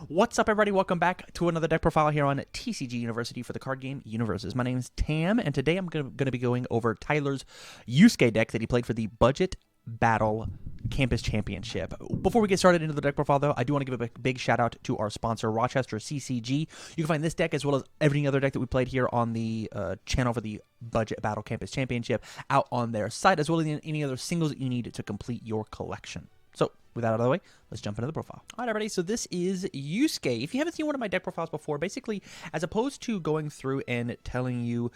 What's up, everybody? Welcome back to another deck profile here on TCG University for the card game UniVersus. My name is Tam, and today I'm going to be going over Tyler's Yusuke deck that he played for the Budget Battle Campus Championship. Before we get started into the deck profile, though, I do want to give a big shout out to our sponsor, Rochester CCG. You can find this deck as well as every other deck that we played here on the channel for the Budget Battle Campus Championship out on their site, as well as any other singles that you need to complete your collection. So, with that out of the way, let's jump into the profile. All right, everybody, so this is Yusuke. If you haven't seen one of my deck profiles before, basically, as opposed to going through and telling you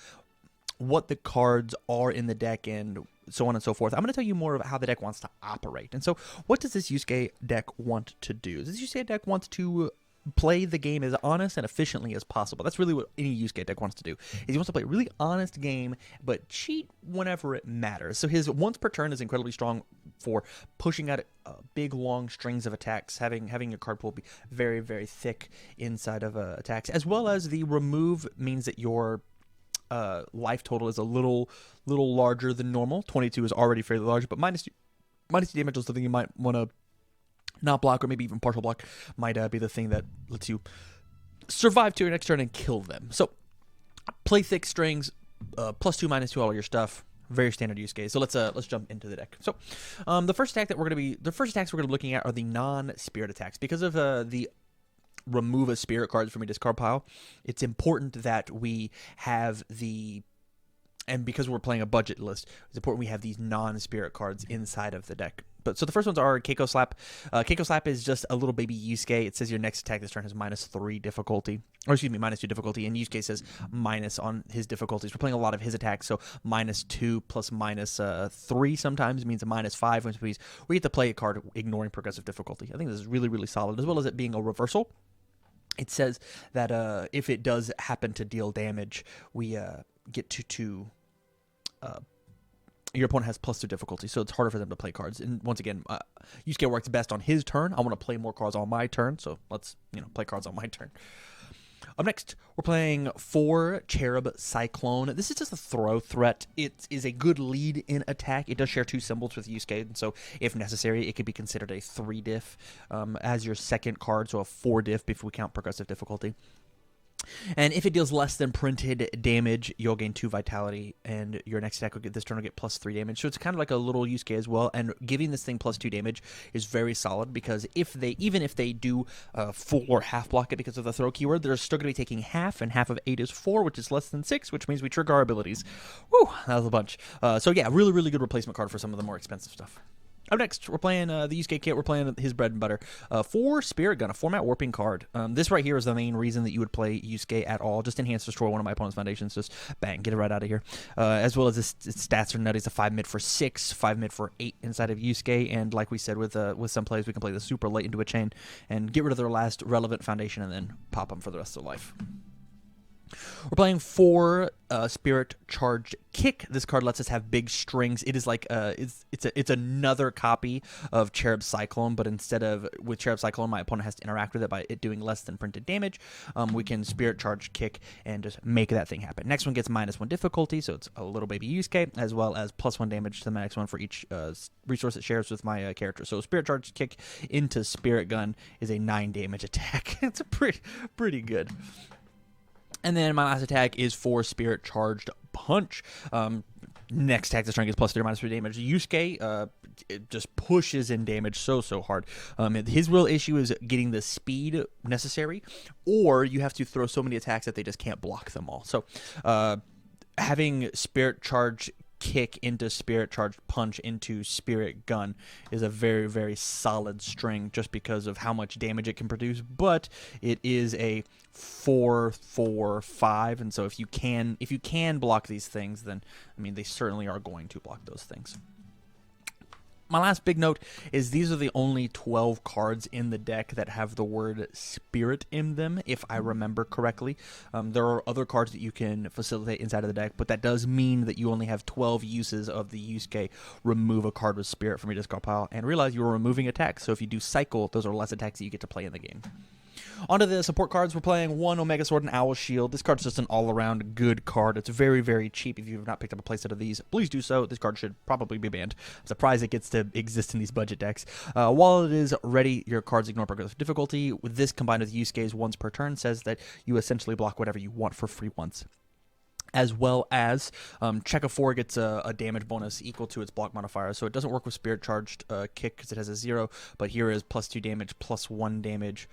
what the cards are in the deck and so on and so forth, I'm going to tell you more about how the deck wants to operate. And so, what does this Yusuke deck want to do? This Yusuke deck wants to play the game as honest and efficiently as possible. That's really what any Yusuke deck wants to do. Is he wants to play a really honest game, but cheat whenever it matters. So his once per turn is incredibly strong for pushing out big, long strings of attacks, having your card pool be very, very thick inside of attacks, as well as the remove means that your life total is a little larger than normal. 22 is already fairly large, but minus two damage is something you might want to not block, or maybe even partial block might be the thing that lets you survive to your next turn and kill them. So play thick strings, +2, -2, all your stuff. Very standard Yusuke. So let's jump into the deck. So the first attacks we're going to be looking at are the non-spirit attacks. Because of the remove a spirit cards from your discard pile, it's important that we have and because we're playing a budget list, it's important we have these non-spirit cards inside of the deck. But so the first ones are Keiko Slap. Keiko Slap is just a little baby Yusuke. It says your next attack this turn has -3 difficulty. Or excuse me, -2 difficulty. And Yusuke says minus on his difficulties. We're playing a lot of his attacks, so -2 plus -3 sometimes means a -5, which means we get to play a card ignoring progressive difficulty. I think this is really, really solid, as well as it being a reversal. It says that if it does happen to deal damage, we get to your opponent has +2 difficulty, so it's harder for them to play cards. And once again, Yusuke works best on his turn. I want to play more cards on my turn, so let's play cards on my turn. Up next, we're playing 4 Cherub Cyclone. This is just a throw threat. It is a good lead in attack. It does share 2 symbols with Yusuke, and so if necessary, it could be considered a 3 diff as your second card, so a 4 diff if we count progressive difficulty. And if it deals less than printed damage, you'll gain 2 vitality, and your next attack this turn will get +3 damage. So it's kind of like a little Yusuke as well, and giving this thing +2 damage is very solid, because even if they do full or half block it because of the throw keyword, they're still going to be taking half, and half of 8 is 4, which is less than 6, which means we trigger our abilities. Whew, that was a bunch. So yeah, really, really good replacement card for some of the more expensive stuff. Up next, we're playing the Yusuke kit. We're playing his bread and butter. 4 Spirit Gun, a format warping card. This right here is the main reason that you would play Yusuke at all. Just enhance, destroy one of my opponent's foundations. Just bang, get it right out of here. As well as its stats are nutty. It's a 5 mid for 6, 5 mid for 8 inside of Yusuke. And like we said, with some plays, we can play the super late into a chain and get rid of their last relevant foundation and then pop them for the rest of their life. We're playing 4 Spirit Charged Kick. This card lets us have big strings. It is like it's another copy of Cherub Cyclone, but instead of with Cherub Cyclone, my opponent has to interact with it by it doing less than printed damage. We can Spirit Charged Kick and just make that thing happen. Next one gets -1 difficulty, so it's a little baby Yusuke, as well as +1 damage to the next one for each resource it shares with my character. So Spirit Charged Kick into Spirit Gun is a 9 damage attack. It's a pretty good. And then my last attack is 4 Spirit Charged Punch. Next attack this turn gets +3 -3 damage. Yusuke it just pushes in damage so hard. His real issue is getting the speed necessary, or you have to throw so many attacks that they just can't block them all. So having Spirit Charge Kick into Spirit Charged Punch into Spirit Gun is a very, very solid string just because of how much damage it can produce, but it is a 4/4/5, and so if you can block these things, then I mean they certainly are going to block those things. My last big note is these are the only 12 cards in the deck that have the word Spirit in them, if I remember correctly. There are other cards that you can facilitate inside of the deck, but that does mean that you only have 12 uses of the Yusuke remove a card with Spirit from your discard pile, and realize you're removing attacks, so if you do Cycle, those are less attacks that you get to play in the game. Onto the support cards, we're playing 1 Omega Sword and Owl Shield. This card's just an all-around good card. It's very, very cheap. If you have not picked up a playset of these, please do so. This card should probably be banned. I'm surprised it gets to exist in these budget decks. While it is ready, your cards ignore progressive difficulty. With this combined with Yusuke's once per turn says that you essentially block whatever you want for free once. As well as check of 4 gets a damage bonus equal to its block modifier. So it doesn't work with Spirit Charged Kick because it has a 0, but here is +2 damage, +1 damage,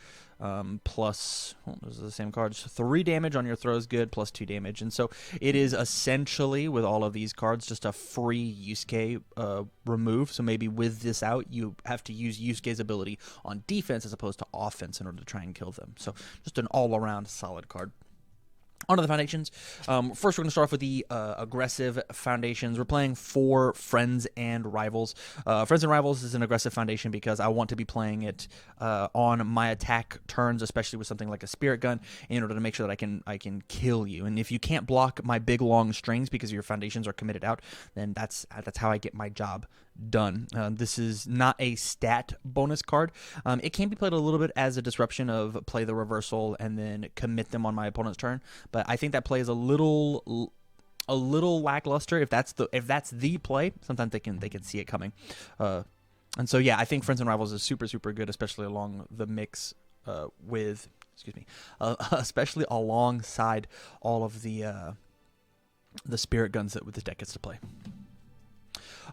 plus, those are the same cards, 3 damage on your throw is good, +2 damage. And so it is essentially, with all of these cards, just a free Yusuke remove. So maybe with this out, you have to use Yusuke's ability on defense as opposed to offense in order to try and kill them. So just an all-around solid card. Onto the foundations. First, we're going to start off with the aggressive foundations. We're playing 4 Friends and Rivals. Friends and Rivals is an aggressive foundation because I want to be playing it on my attack turns, especially with something like a Spirit Gun, in order to make sure that I can kill you. And if you can't block my big long strings because your foundations are committed out, then that's how I get my job done. This is not a stat bonus card. It can be played a little bit as a disruption of play the reversal and then commit them on my opponent's turn, but I think that play is a little lackluster. If that's the play, sometimes they can see it coming. And so yeah, I think Friends and Rivals is super good, especially along the mix with especially alongside all of the Spirit Guns that the deck gets to play.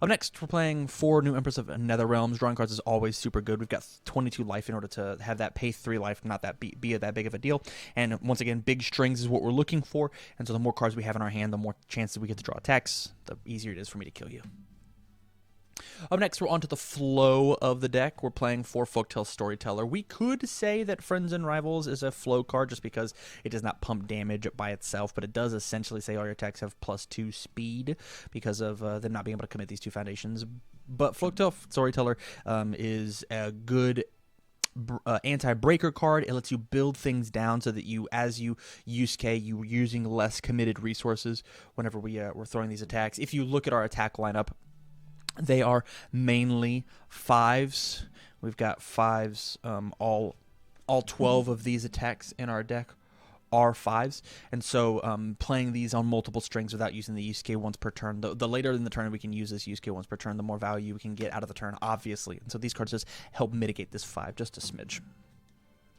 Up next, we're playing 4 new Empress of Nether Realms. Drawing cards is always super good. We've got 22 life in order to have that pay 3 life, not that be that big of a deal. And once again, big strings is what we're looking for. And so the more cards we have in our hand, the more chances we get to draw attacks, the easier it is for me to kill you. Up next, we're on to the flow of the deck. We're playing 4 Folktale Storyteller. We could say that Friends and Rivals is a flow card just because it does not pump damage by itself, but it does essentially say all your attacks have +2 speed because of them not being able to commit these 2 foundations. But Folktale Storyteller is a good anti-breaker card. It lets you build things down so that as you Yusuke, you're using less committed resources whenever we're throwing these attacks. If you look at our attack lineup, they are mainly 5s. We've got 5s. All 12 of these attacks in our deck are 5s. And so playing these on multiple strings without using the Yusuke once per turn, the later in the turn we can use this Yusuke once per turn, the more value we can get out of the turn, obviously. And so these cards just help mitigate this 5 just a smidge.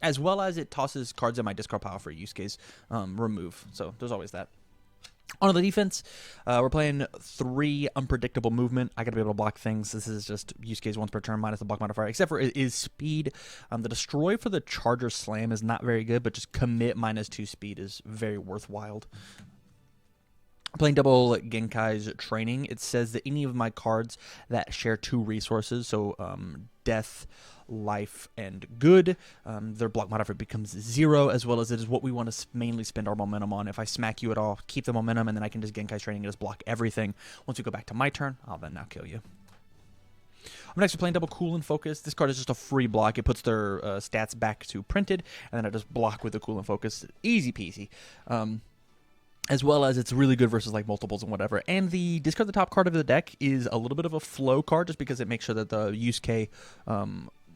As well as it tosses cards in my discard pile for Yusuke's remove. So there's always that. On the defense, we're playing 3 Unpredictable Movement. I got to be able to block things. This is just Yusuke's once per turn minus the block modifier, except for it is speed. The Destroy for the Charger Slam is not very good, but just commit -2 speed is very worthwhile. Playing double Genkai's Training, it says that any of my cards that share 2 resources, so death, life, and good, their block modifier becomes 0, as well as it is what we want to mainly spend our momentum on. If I smack you at all, keep the momentum, and then I can just Genkai's Training and just block everything. Once we go back to my turn, I'll then now kill you. Next, we're playing double Cool and Focus. This card is just a free block. It puts their stats back to printed, and then I just block with the Cool and Focus. Easy peasy. As well as it's really good versus like multiples and whatever. And the discard the top card of the deck is a little bit of a flow card just because it makes sure that the Yusuke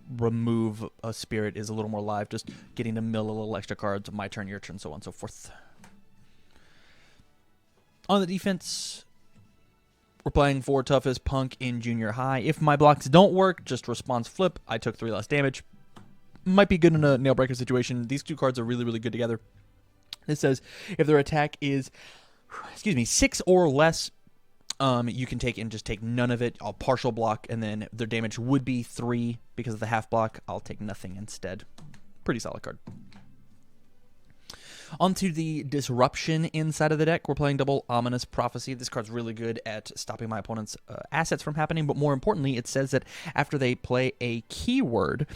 remove a spirit is a little more live, just getting to mill a little extra cards, my turn, your turn, so on and so forth. On the defense, we're playing 4 Toughest Punk in junior high. If my blocks don't work, just response flip. I took 3 less damage. Might be good in a nail breaker situation. These 2 cards are really good together. It says if their attack is, 6 or less, you can take none of it. I'll partial block, and then their damage would be 3 because of the half block. I'll take nothing instead. Pretty solid card. Onto the disruption inside of the deck. We're playing double Ominous Prophecy. This card's really good at stopping my opponent's assets from happening, but more importantly, it says that after they play a keyword,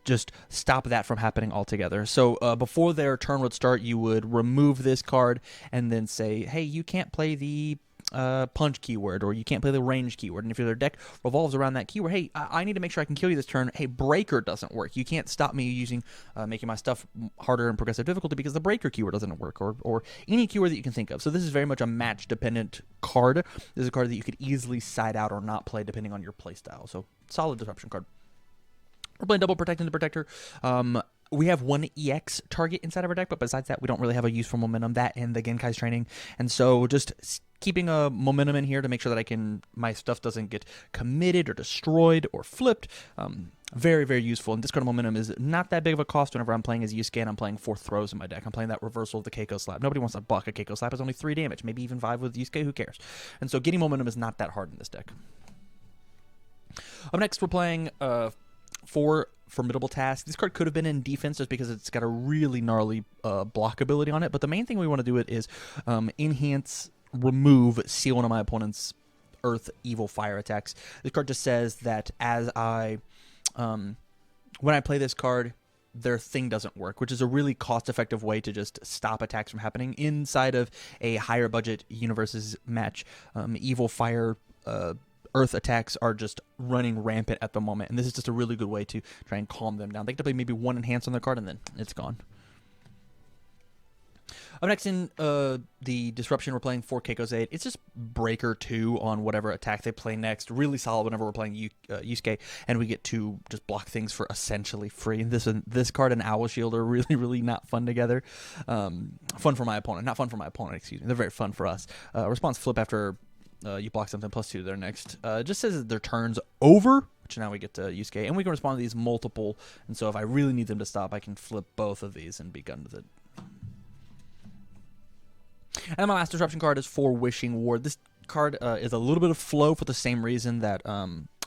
just stop that from happening altogether. So before their turn would start, you would remove this card and then say, hey, you can't play the punch keyword, or you can't play the range keyword. And if their deck revolves around that keyword, hey, I need to make sure I can kill you this turn. Hey, breaker doesn't work. You can't stop me using making my stuff harder and progressive difficulty because the breaker keyword doesn't work, or any keyword that you can think of. So this is very much a match dependent card. This is a card that you could easily side out or not play depending on your play style. So solid disruption card. We're playing double Protecting the Protector. we have one EX target inside of our deck, but besides that, we don't really have a use for momentum. That and the Genkai's training, and so just keeping a momentum in here to make sure that my stuff doesn't get committed or destroyed or flipped. Very, very useful. And discard momentum is not that big of a cost whenever I'm playing as Yusuke and I'm playing 4 throws in my deck. I'm playing that reversal of the Keiko Slap. Nobody wants to block a Keiko Slap. It's only 3 damage, maybe even 5 with Yusuke. Who cares? And so getting momentum is not that hard in this deck. Up next, we're playing 4 Formidable Task. This card could have been in defense just because it's got a really gnarly block ability on it. But the main thing we want to do it is enhance, remove, seal one of my opponent's Earth, Evil, Fire attacks. This card just says that when I play this card, their thing doesn't work, which is a really cost-effective way to just stop attacks from happening inside of a higher budget UniVersus match. Evil, Fire, Earth attacks are just running rampant at the moment, and this is just a really good way to try and calm them down. They get to play maybe 1 enhance on their card, and then it's gone. Up next in the Disruption, we're playing 4 Keiko's Aid. It's just Breaker 2 on whatever attack they play next. Really solid whenever we're playing Yusuke, and we get to just block things for essentially free. This card and Owl Shield are really, really not fun together. Fun for my opponent. Not fun for my opponent, excuse me. They're very fun for us. Response flip after you block something, +2 to their next. It just says that their turn's over, which now we get to Yusuke, and we can respond to these multiple. And so if I really need them to stop, I can flip both of these and be done with it. And my last Disruption card is 4 Wishing Ward. This card is a little bit of flow for the same reason that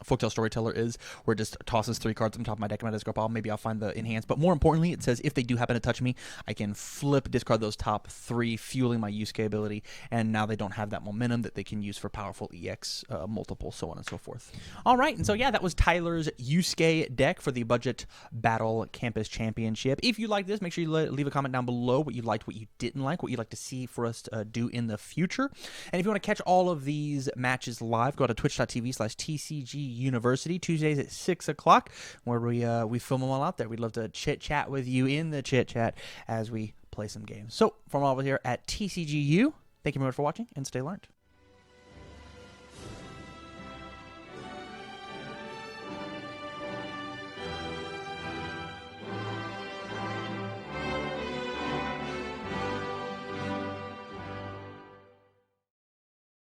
Folktale Storyteller is, where it just tosses 3 cards on top of my deck in my discard pile. Maybe I'll find the enhance. But more importantly, it says if they do happen to touch me, I can flip, discard those top 3, fueling my Yusuke ability. And now they don't have that momentum that they can use for powerful EX multiple, so on and so forth. All right, and so yeah, that was Tyler's Yusuke deck for the Budget Battle Campus Championship. If you like this, make sure you leave a comment down below what you liked, what you didn't like, what you'd like to see for us to do in the future. And if you want to catch all of these matches live, go to twitch.tv/TCG University, Tuesdays at 6 o'clock, where we film them all out there. We'd love to chit-chat with you in the chit-chat as we play some games. So, from all over here at TCGU, thank you very much for watching, and stay learned.